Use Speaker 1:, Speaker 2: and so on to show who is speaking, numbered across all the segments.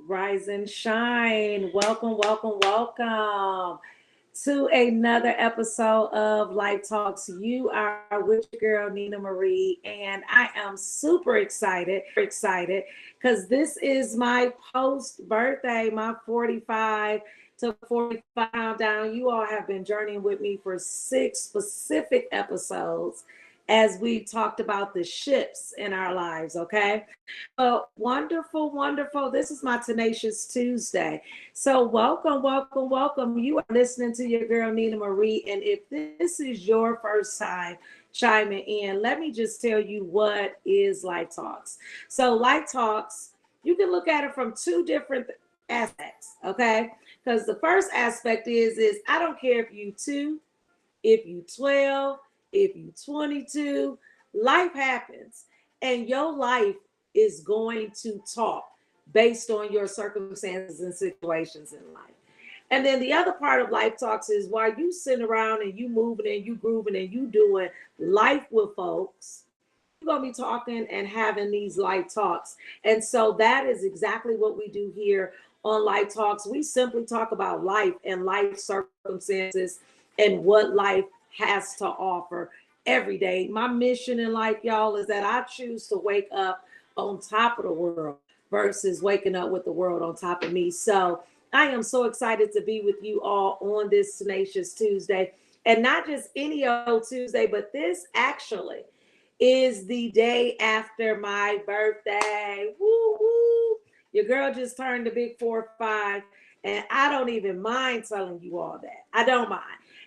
Speaker 1: Rise and shine. Welcome, welcome, welcome to another episode of Life Talks. You are with your girl Nina Marie, and I am super excited because this is my post birthday, my 45 to 45 countdown. You all have been journeying with me for 6 specific episodes as we talked about the ships in our lives, okay? Wonderful, wonderful. This is my Tenacious Tuesday. So, welcome, welcome, welcome. You are listening to your girl Nina Marie. And if this is your first time chiming in, let me just tell you what is Life Talks. So, Life Talks, you can look at it from two different aspects, okay? Because the first aspect is I don't care if you two, if you 12, if you 22, life happens and your life is going to talk based on your circumstances and situations in life. And then the other part of Life Talks is while you sitting around and you moving and you grooving and you doing life with folks, you're going to be talking and having these life talks. And so that is exactly what we do here on Life Talks. We simply talk about life and life circumstances and what life has to offer every day. My mission in life, y'all, is that I choose to wake up on top of the world versus waking up with the world on top of me. So I am so excited to be with you all on this Tenacious Tuesday. And not just any old Tuesday, but this actually is the day after my birthday. Woo woo. Your girl just turned the big 4-5, and I don't even mind telling you all that. I don't mind.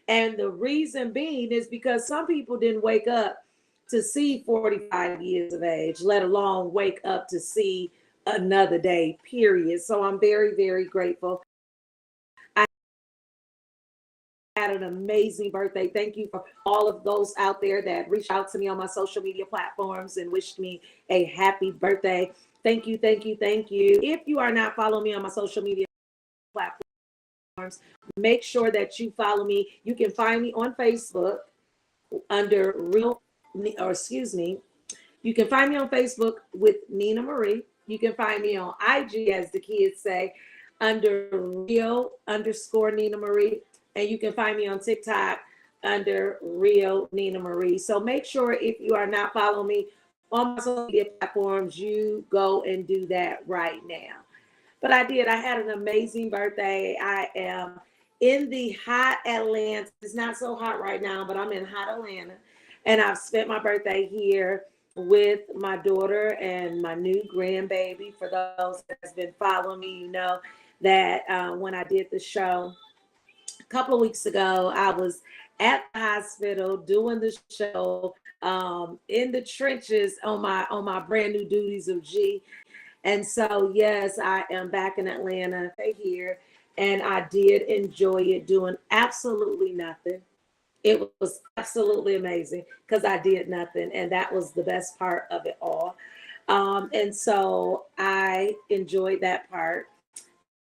Speaker 1: And the reason being is because some people didn't wake up to see 45 years of age, let alone wake up to see another day, period. So I'm very, very grateful. Had an amazing birthday. Thank you for all of those out there that reached out to me on my social media platforms and wished me a happy birthday. Thank you, thank you, thank you. If you are not following me on my social media platforms, make sure that you follow me. You can find me on Facebook under you can find me on Facebook with Nina Marie. You can find me on IG, as the kids say, under real underscore Nina Marie. And you can find me on TikTok under real Nina Marie. So make sure if you are not following me on my social media platforms, you go and do that right now. But I did. I had an amazing birthday. I am in the hot Atlanta. It's not so hot right now, but I'm in hot Atlanta. And I've spent my birthday here with my daughter and my new grandbaby. For those that's been following me, you know that when I did the show a couple of weeks ago, I was at the hospital doing the show in the trenches on my brand new duties of G. And so, yes, I am back in Atlanta here, and I did enjoy it doing absolutely nothing. It was absolutely amazing because I did nothing, and that was the best part of it all. And so I enjoyed that part.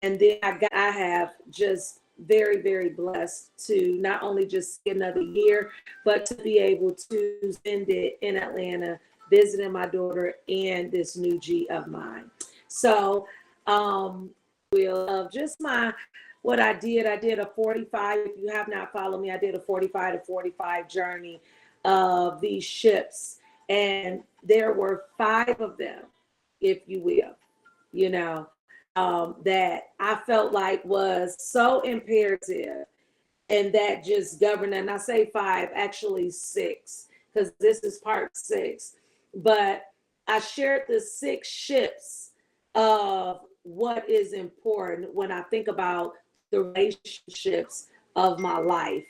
Speaker 1: And then I have just very, very blessed to not only just see another year, but to be able to spend it in Atlanta, visiting my daughter and this new G of mine. So, will of just my what I did a 45. If you have not followed me, I did a 45 to 45 journey of these ships, and there were five of them, if you will, you know, that I felt like was so imperative and that just governed. And I say five, actually six, because this is part six. But I shared the six ships of what is important when I think about the relationships of my life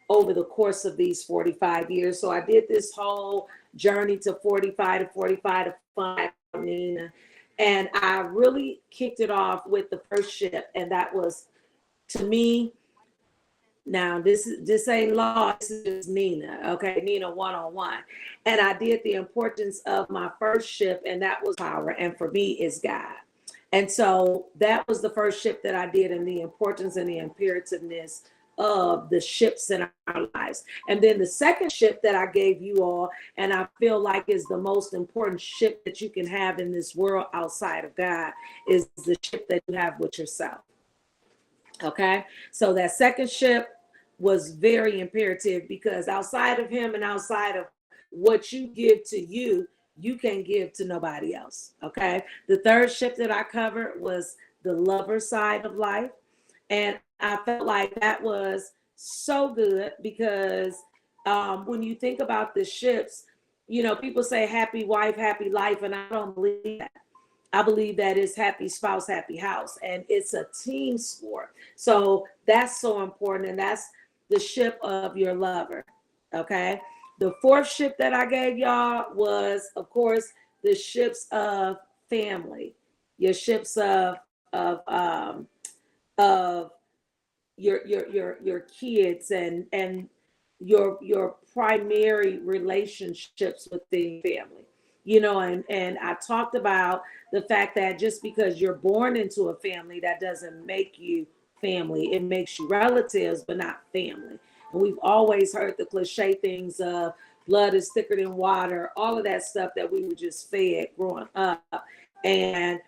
Speaker 1: over the course of these 45 years. So I did this whole journey to 45 to 45 to 5, Nina. And I really kicked it off with the first ship, and that was to me. Now this ain't law. This is just Nina, okay? Nina one on one, and I did the importance of my first ship, and that was power. And for me, is God. And so that was the first ship that I did, and the importance and the imperativeness of the ships in our lives. And then the second ship that I gave you all, and I feel like is the most important ship that you can have in this world outside of God, is the ship that you have with yourself. Okay, so that second ship was very imperative, because outside of him and outside of what you give to you, you can give to nobody else. Okay, the third ship that I covered was the lover side of life. And I felt like that was so good, because when you think about the ships, you know, people say happy wife, happy life, and I don't believe that. I believe that it's happy spouse, happy house, and it's a team sport. So that's so important, and that's the ship of your lover. Okay. The fourth ship that I gave y'all was, of course, the ships of family, your ships of your kids, and your primary relationships within family. You know, and I talked about the fact that just because you're born into a family, that doesn't make you family. It makes you relatives, but not family. And we've always heard the cliche things of blood is thicker than water, all of that stuff that we were just fed growing up. And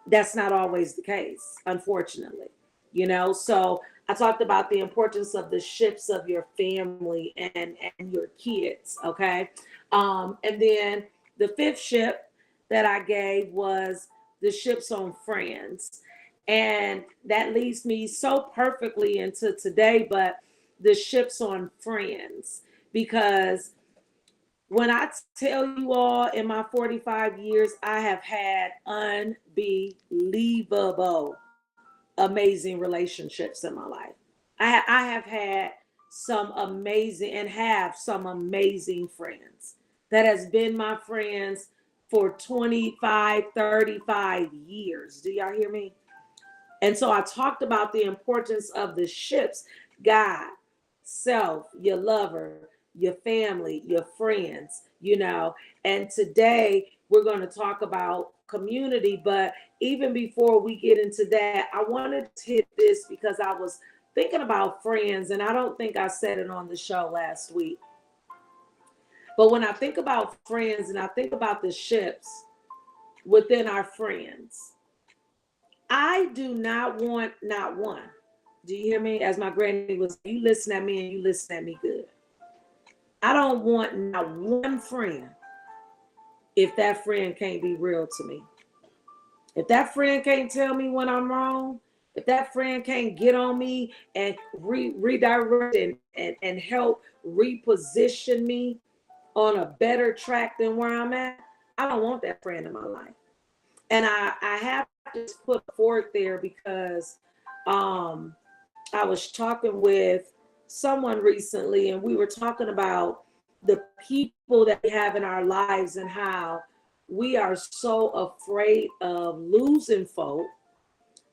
Speaker 1: that's not always the case, unfortunately. You know, so I talked about the importance of the ships of your family and your kids. Okay. And then the fifth ship that I gave was the ships on friends. And that leads me so perfectly into today, but the ships on friends, because when I tell you all, in my 45 years, I have had unbelievable, amazing relationships in my life. I have had some amazing, and have some amazing friends that has been my friends for 25, 35 years. Do y'all hear me? And so I talked about the importance of the ships: God, self, your lover, your family, your friends, you know. And today we're going to talk about community. But even before we get into that, I wanted to hit this because I was thinking about friends, and I don't think I said it on the show last week. But when I think about friends and I think about the ships within our friends, I do not want not one. Do you hear me? As my granny was, you listen at me and you listen at me good. I don't want not one friend if that friend can't be real to me. If that friend can't tell me when I'm wrong, if that friend can't get on me and redirect and help reposition me on a better track than where I'm at, I don't want that friend in my life. And I have to put forth there because I was talking with someone recently, and we were talking about the people that we have in our lives and how we are so afraid of losing folk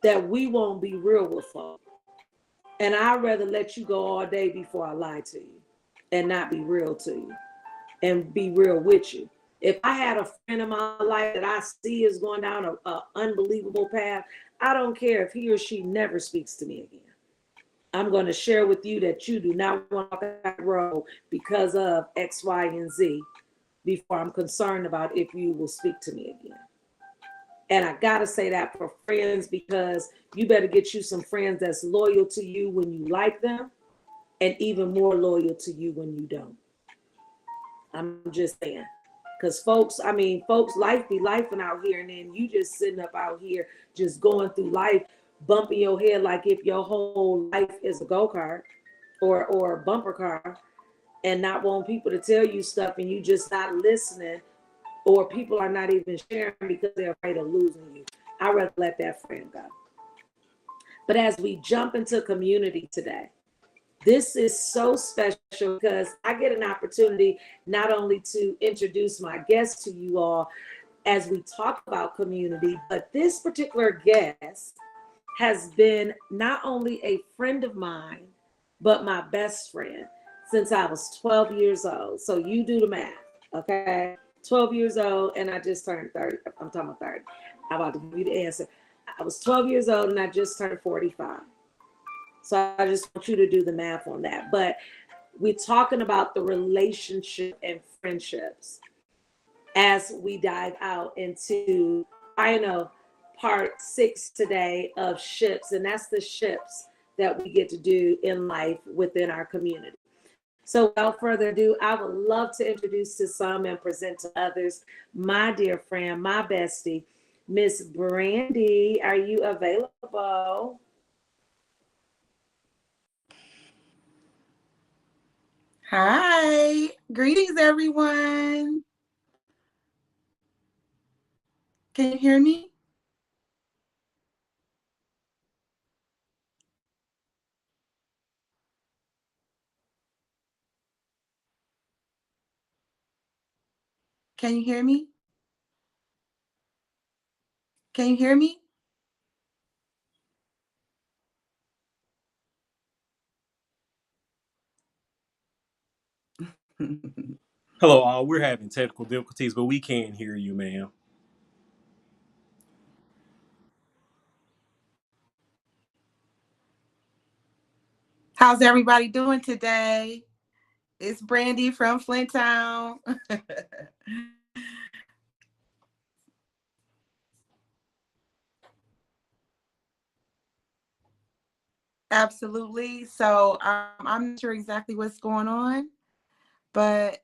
Speaker 1: that we won't be real with folk. And I'd rather let you go all day before I lie to you and not be real to you and be real with you. If I had a friend in my life that I see is going down a unbelievable path, I don't care if he or she never speaks to me again. I'm going to share with you that you do not want to walk that road because of X, Y, and Z before I'm concerned about if you will speak to me again. And I got to say that for friends, because you better get you some friends that's loyal to you when you like them, and even more loyal to you when you don't. I'm just saying. Because folks, life be lifing out here, and then you just sitting up out here just going through life, bumping your head like if your whole life is a go-kart or a bumper car, and not want people to tell you stuff, and you just not listening, or people are not even sharing because they're afraid of losing you. I'd rather let that friend go. But as we jump into community today, this is so special because I get an opportunity not only to introduce my guests to you all as we talk about community, but this particular guest has been not only a friend of mine, but my best friend since I was 12 years old. So you do the math, okay? 12 years old, and I just turned 30. I'm talking about 30. I'm about to give you the answer. I was 12 years old, and I just turned 45. So I just want you to do the math on that. But we're talking about the relationship and friendships as we dive out into, I know, part 6 today of ships. And that's the ships that we get to do in life within our community. So without further ado, I would love to introduce to some and present to others my dear friend, my bestie, Miss Brandy. Are you available?
Speaker 2: Hi, greetings everyone. Can you hear me? Can you hear me? Can you hear me?
Speaker 3: Hello, all. We're having technical difficulties, but we can hear you, ma'am.
Speaker 2: How's everybody doing today? It's Brandy from Flint Town. Absolutely. So I'm not sure exactly what's going on, but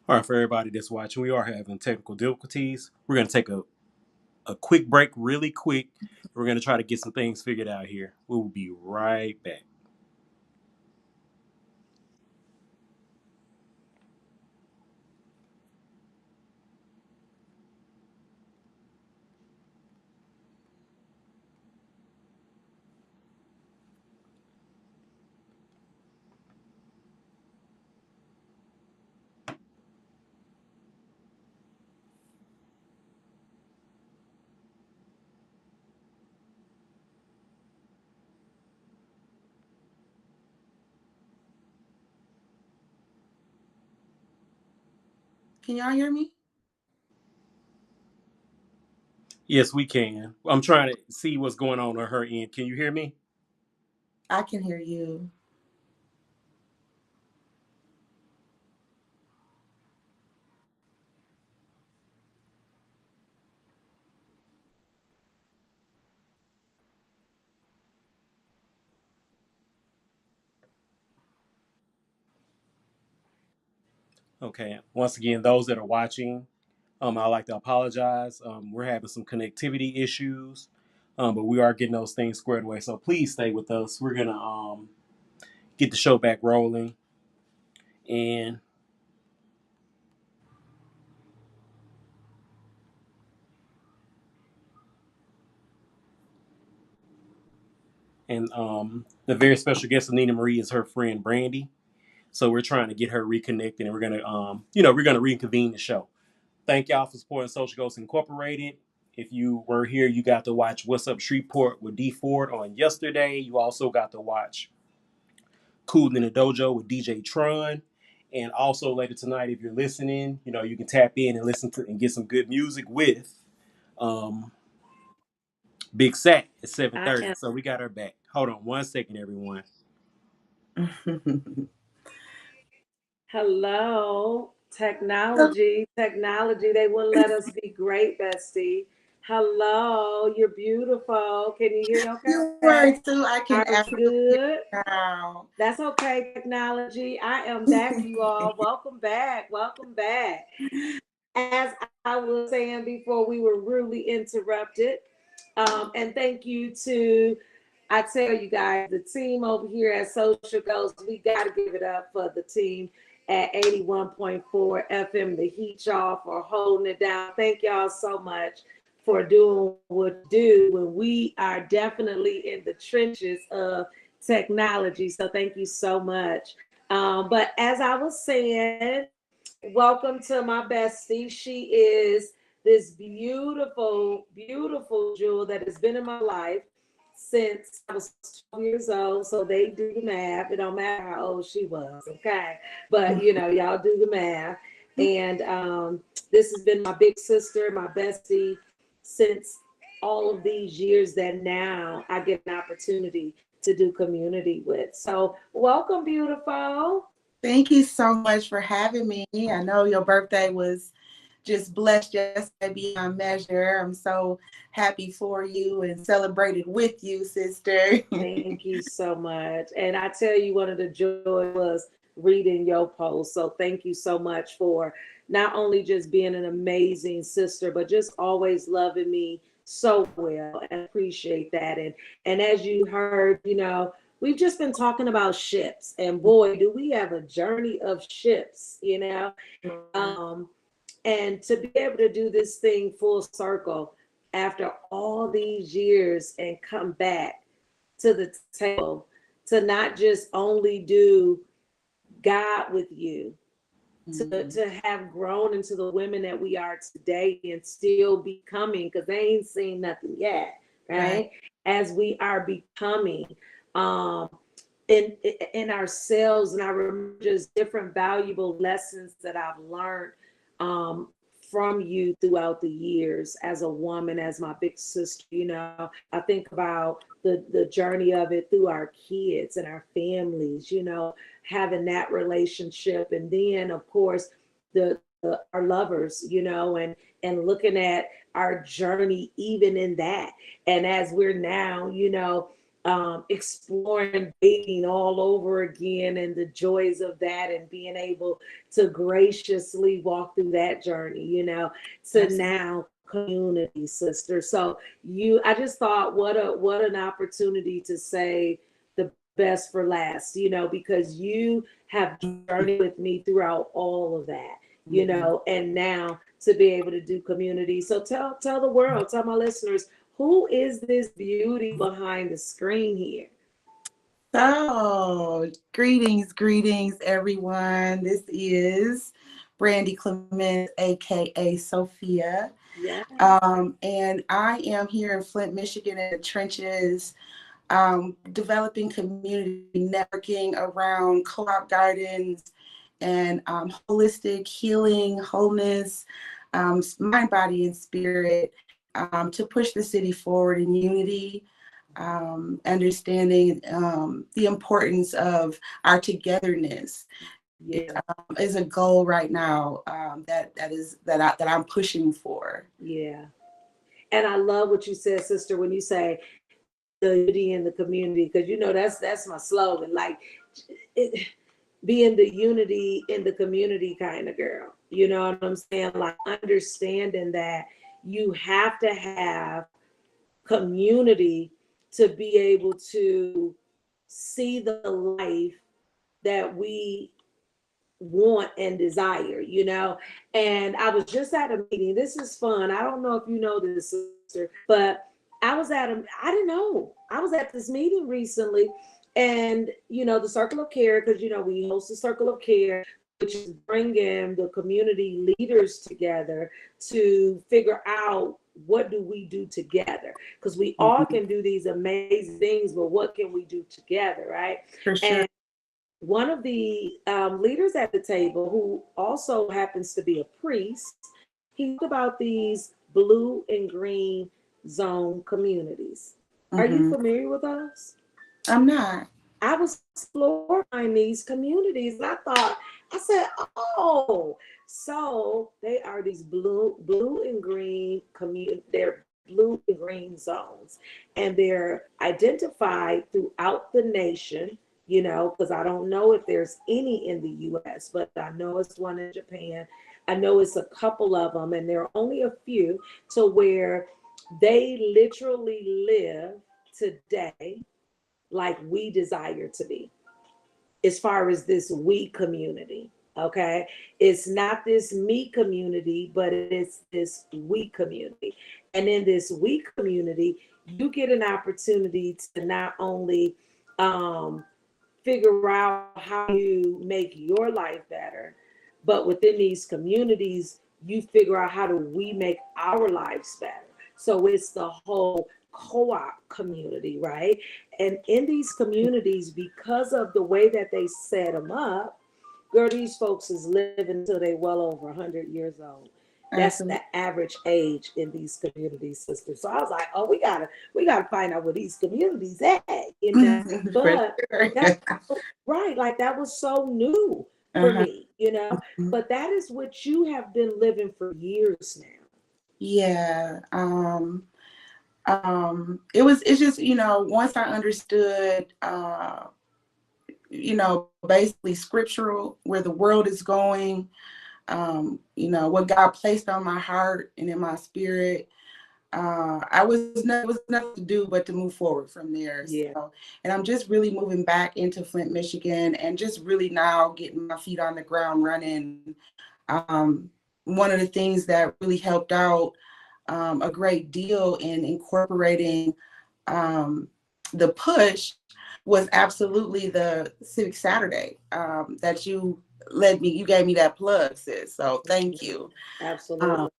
Speaker 3: All right, for everybody that's watching, we are having technical difficulties. We're going to take a quick break, really quick. We're going to try to get some things figured out here. We will be right back.
Speaker 2: can y'all hear me?
Speaker 3: Yes, we can. I'm trying to see what's going on her end. Can you hear me?
Speaker 2: I can hear you.
Speaker 3: Okay. Once again, those that are watching, I'd like to apologize. We're having some connectivity issues, but we are getting those things squared away. So please stay with us. We're going to get the show back rolling. And the very special guest of Nina Marie is her friend Brandy. So we're trying to get her reconnected, and we're gonna we're gonna reconvene the show. Thank y'all for supporting Social Ghosts Incorporated. If you were here, you got to watch What's Up Shreveport with D Ford on yesterday. You also got to watch Cool in the Dojo with DJ Tron. And also later tonight, if you're listening, you can tap in and listen to and get some good music with um, Big Sat at
Speaker 1: I
Speaker 3: 7:30.
Speaker 1: am.
Speaker 3: So we got her back. Hold on one second, everyone.
Speaker 1: Hello. Technology. They wouldn't let us be great, bestie. Hello. You're beautiful. Can you hear me
Speaker 2: You were
Speaker 1: okay?
Speaker 2: too. I can
Speaker 1: Are we
Speaker 2: absolutely hear
Speaker 1: good?
Speaker 2: you now.
Speaker 1: That's okay, technology. I am back, you all. Welcome back. Welcome back. As I was saying before, we were rudely interrupted. And thank you to, I tell you guys, the team over here at Social Ghost, we got to give it up for the team at 81.4 FM, the Heat Y'all, for holding it down. Thank y'all so much for doing what you do when we are definitely in the trenches of technology. So thank you so much. But as I was saying, welcome to my bestie. She is this beautiful, beautiful jewel that has been in my life since I was 12 years old. So they do the math. It don't matter how old she was, okay? But y'all do the math. And this has been my big sister, my bestie, since all of these years that now I get an opportunity to do community with. So welcome, beautiful.
Speaker 2: Thank you so much for having me. I know your birthday was just blessed yesterday beyond measure. I'm so happy for you and celebrated with you, sister.
Speaker 1: Thank you so much. And I tell you, one of the joy was reading your post. So thank you so much for not only just being an amazing sister, but just always loving me so well, and appreciate that. And as you heard, we've just been talking about ships, and boy, do we have a journey of ships, and to be able to do this thing full circle after all these years and come back to the table to not just only do God with you, to have grown into the women that we are today and still becoming, because they ain't seen nothing yet, right? As we are becoming in ourselves. And I remember just different valuable lessons that I've learned from you throughout the years as a woman, as my big sister. I think about the journey of it through our kids and our families, having that relationship. And then of course our lovers, and looking at our journey even in that. And as we're now, exploring dating all over again and the joys of that, and being able to graciously walk through that journey, to now community, sister. So I just thought what an opportunity to say the best for last, because you have journeyed with me throughout all of that, and now to be able to do community. So tell the world, tell my listeners, who is this beauty behind the screen here?
Speaker 2: So, greetings, everyone. This is Brandy Clements, aka Sophia.
Speaker 1: Yeah.
Speaker 2: And I am here in Flint, Michigan, in the trenches, developing community networking around co-op gardens and holistic healing, wholeness, mind, body, and spirit. To push the city forward in unity, understanding the importance of our togetherness.
Speaker 1: Yeah.
Speaker 2: Is a goal right now that I'm pushing for.
Speaker 1: Yeah. And I love what you said, sister, when you say the unity in the community, because that's my slogan, like being the unity in the community kind of girl. You know what I'm saying? Like understanding that you have to have community to be able to see the life that we want and desire, And I was just at a meeting. This is fun. I don't know if you know this, sister, but I didn't know. I was at this meeting recently, and the Circle of Care, because we host the Circle of Care, which is bringing the community leaders together to figure out what do we do together, because we all can do these amazing things, but what can we do together, right?
Speaker 2: For sure.
Speaker 1: And one of the leaders at the table, who also happens to be a priest, he talked about these blue and green zone communities. Are you familiar with those?
Speaker 2: I'm not.
Speaker 1: I was exploring these communities, and I said, oh, so they are these blue and green they're blue and green zones, and they're identified throughout the nation, because I don't know if there's any in the US, but I know it's one in Japan. I know it's a couple of them, and there are only a few, to where they literally live today like we desire to be, as far as this we community. Okay, it's not this me community, but it's this we community. And in this we community, you get an opportunity to not only figure out how you make your life better, but within these communities, you figure out how do we make our lives better. So it's the whole co-op community, right? And in these communities, because of the way that they set them up, girl, these folks is living until they well over 100 years old. That's
Speaker 2: Absolutely.
Speaker 1: the average age in these communities, sisters. So I was like, oh, we gotta find out where these communities at, you know.
Speaker 2: For
Speaker 1: But
Speaker 2: sure.
Speaker 1: that's right, like that was so new for
Speaker 2: Uh-huh.
Speaker 1: me, you know. But that is what you have been living for years now.
Speaker 2: Yeah. It's just, once I understood, basically scriptural, where the world is going, what God placed on my heart and in my spirit, it was nothing to do but to move forward from there.
Speaker 1: Yeah.
Speaker 2: So, and I'm just really moving back into Flint, Michigan, and just really now getting my feet on the ground running. One of the things that really helped out a great deal in incorporating the push was absolutely the Civic Saturday that you gave me that plug, sis. So thank you.
Speaker 1: Absolutely.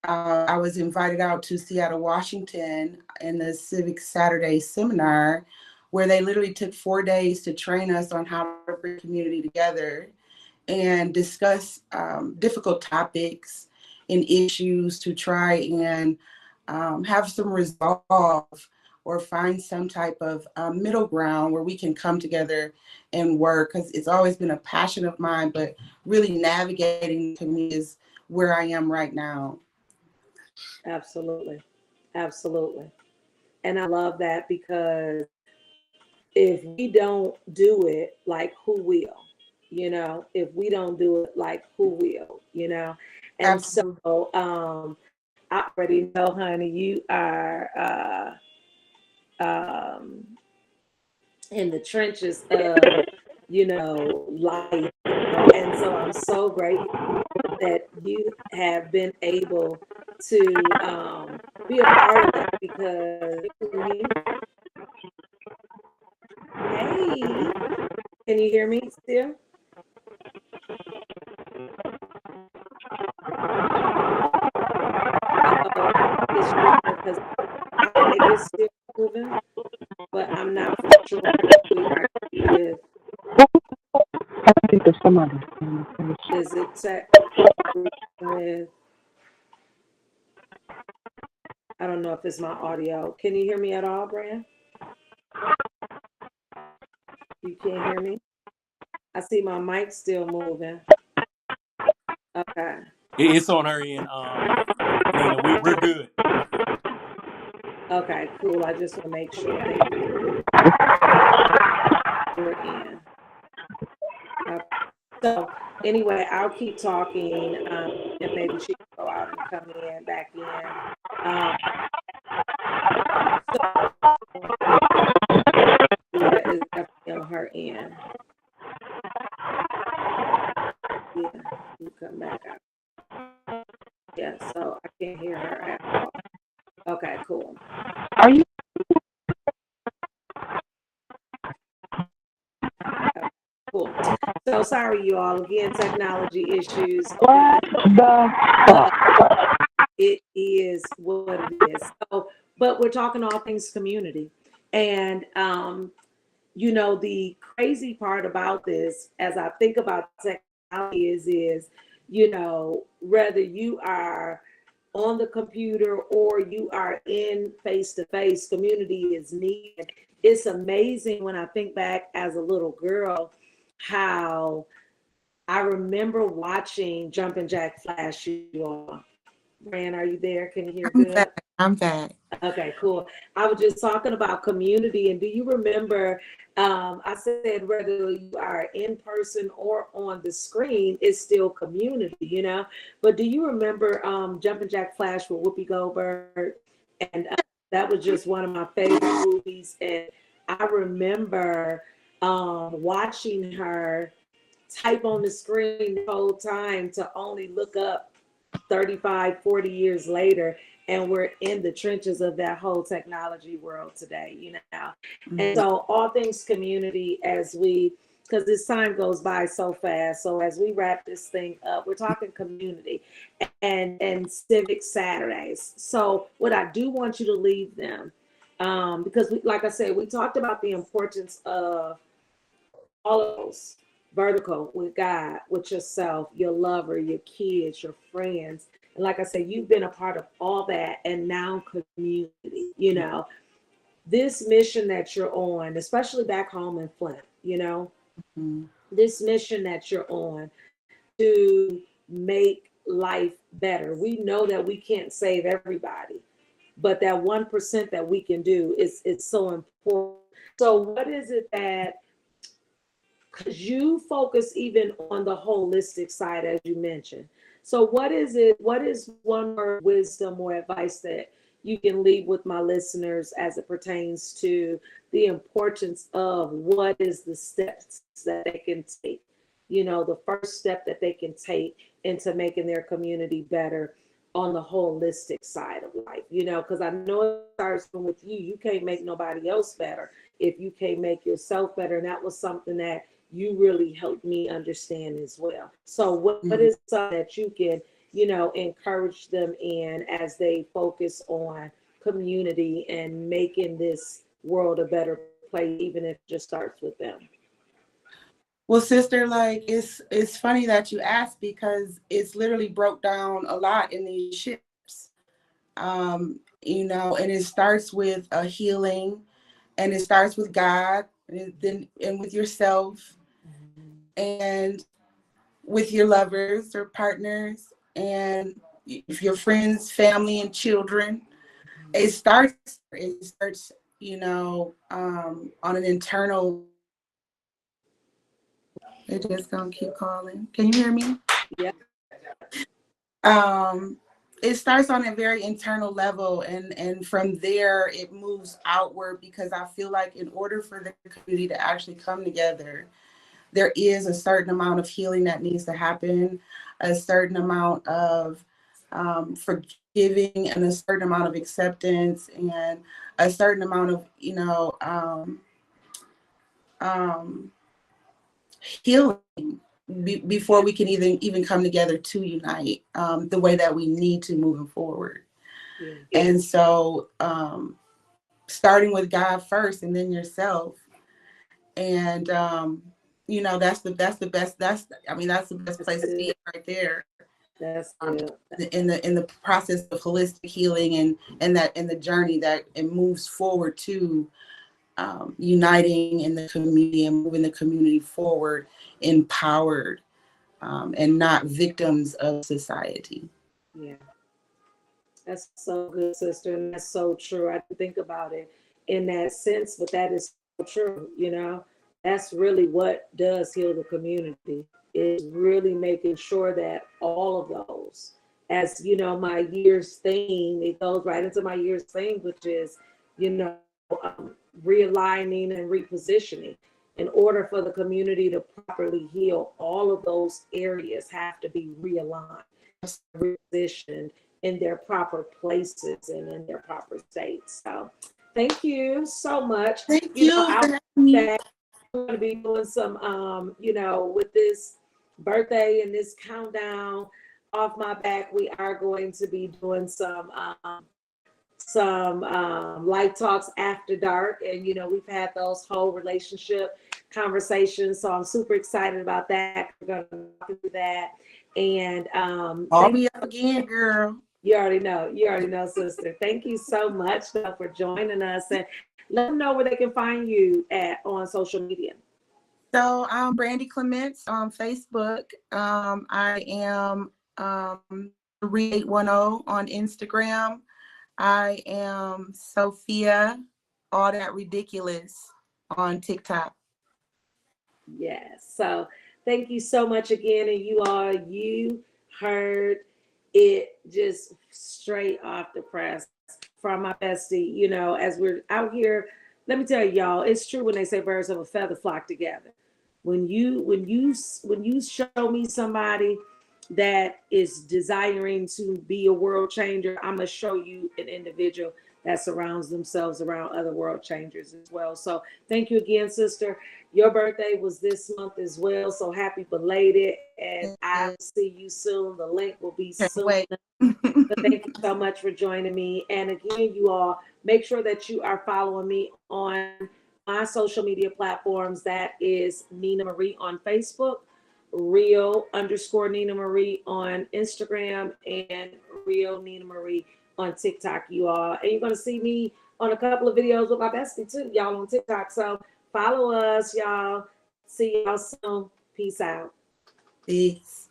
Speaker 2: I was invited out to Seattle, Washington in the Civic Saturday seminar, where they literally took 4 days to train us on how to bring community together and discuss difficult topics and issues to try and have some resolve or find some type of middle ground where we can come together and work, because it's always been a passion of mine, but really navigating to me is where I am right now.
Speaker 1: Absolutely. Absolutely. And I love that because if we don't do it, like who will? If we don't do it, like who will? And so
Speaker 2: Absolutely.
Speaker 1: I already know, honey, you are in the trenches of, life. And so I'm so grateful that you have been able to be a part of that because, hey, can you hear me still? Uh-oh, it's because my mic is still moving, but I'm not for sure if we are with,
Speaker 4: I think there's some other
Speaker 1: is it tech with, I don't know if it's my audio. Can you hear me at all, Brand? You can't hear me? I see my mic still moving. Okay.
Speaker 3: It's on her end. Nina, we're good.
Speaker 1: Okay, cool. I just want to make sure we're in. Okay. So anyway, I'll keep talking, and maybe she can go out and come in back in. Yeah, it's definitely on her end. Yeah, you come back out. Yeah, so I can't hear her at all. Okay, cool.
Speaker 4: Are you
Speaker 1: Cool. So sorry, you all. Again, technology issues.
Speaker 4: what the fuck?
Speaker 1: It is what it is. So, but we're talking all things community. And, the crazy part about this, as I think about technology, is whether you are on the computer or you are in face to face, community is needed. It's amazing when I think back as a little girl how I remember watching Jumpin' Jack Flash, you all. Rand, are you there? Can you hear
Speaker 2: I'm
Speaker 1: good?
Speaker 2: back. I'm back.
Speaker 1: Okay, cool. I was just talking about community, and do you remember? I said whether you are in person or on the screen, it's still community. But do you remember Jumpin' Jack Flash with Whoopi Goldberg? And that was just one of my favorite movies, and I remember watching her type on the screen the whole time to only look up 35, 40 years later, and we're in the trenches of that whole technology world today. And so all things community, because this time goes by so fast. So as we wrap this thing up, we're talking community and Civic Saturdays. So what I do want you to leave them, because like I said, we talked about the importance of all of those. vertical with God, with yourself, your lover, your kids, your friends. And like I said, you've been a part of all that, and now community, this mission that you're on, especially back home in Flint,
Speaker 2: Mhm.
Speaker 1: this mission that you're on to make life better. We know that we can't save everybody, but that 1% that we can do is so important. So what is it that, because you focus even on the holistic side, as you mentioned. So what is one word of wisdom or advice that you can leave with my listeners as it pertains to the importance of what is the steps that they can take? The first step that they can take into making their community better on the holistic side of life, because I know it starts with you. You can't make nobody else better if you can't make yourself better. And that was something that you really helped me understand as well. So what
Speaker 2: Mhm.
Speaker 1: is something that you can, encourage them in as they focus on community and making this world a better place, even if it just starts with them?
Speaker 2: Well, sister, like it's funny that you asked because it's literally broke down a lot in these ships. And it starts with a healing, and it starts with God, and with yourself, and with your lovers or partners, and if your friends, family, and children. It starts, on an internal. It just gonna keep calling. Can you hear me?
Speaker 1: Yeah.
Speaker 2: um it starts on a very internal level, and from there it moves outward, because I feel like in order for the community to actually come together, there is a certain amount of healing that needs to happen, a certain amount of forgiving, and a certain amount of acceptance, and a certain amount of um healing before we can even come together to unite the way that we need to moving forward.
Speaker 1: Yeah.
Speaker 2: And so starting with God first and then yourself. And that's the best, that's the best place to be right there.
Speaker 1: That's
Speaker 2: um,
Speaker 1: good.
Speaker 2: in the process of holistic healing, and that in the journey that it moves forward to uniting in the community and moving the community forward, empowered, and not victims of society.
Speaker 1: Yeah. That's so good, sister. And that's so true. I didn't think about it in that sense, but that is so true. That's really what does heal the community, is really making sure that all of those, as my year's theme, it goes right into my year's theme, which is, you know, realigning and repositioning. In order for the community to properly heal, all of those areas have to be realigned, repositioned in their proper places and in their proper states. So thank you so much.
Speaker 2: Thank you for
Speaker 1: I'll
Speaker 2: having me.
Speaker 1: be back. I'm going to be doing some, with this birthday and this countdown off my back, we are going to be doing some light talks after dark. And, we've had those whole relationship conversations. So I'm super excited about that. We're going to do that. And
Speaker 2: Call me up again, girl.
Speaker 1: you already know, sister. Thank you so much though, for joining us, and let them know where they can find you on social media.
Speaker 2: So I'm Brandy Clements on Facebook. I am 3810 on Instagram. I am Sophia, all that ridiculous, on TikTok.
Speaker 1: Yes. So thank you so much again. And you heard it just straight off the press from my bestie, as we're out here. Let me tell y'all, it's true when they say birds of a feather flock together. When you show me somebody that is desiring to be a world changer, I'm gonna show you an individual that surrounds themselves around other world changers as well. So thank you again, sister. Your birthday was this month as well, so happy belated, and I'll see you soon. The link will be
Speaker 2: Can't
Speaker 1: soon.
Speaker 2: wait.
Speaker 1: But thank you so much for joining me. And again, you all, make sure that you are following me on my social media platforms, that is Nina Marie on Facebook, Real_Nina Marie on Instagram, and Real Nina Marie on TikTok, you all. And you're going to see me on a couple of videos with my bestie too, y'all, on TikTok. So follow us, y'all. See y'all soon. Peace out.
Speaker 2: Peace.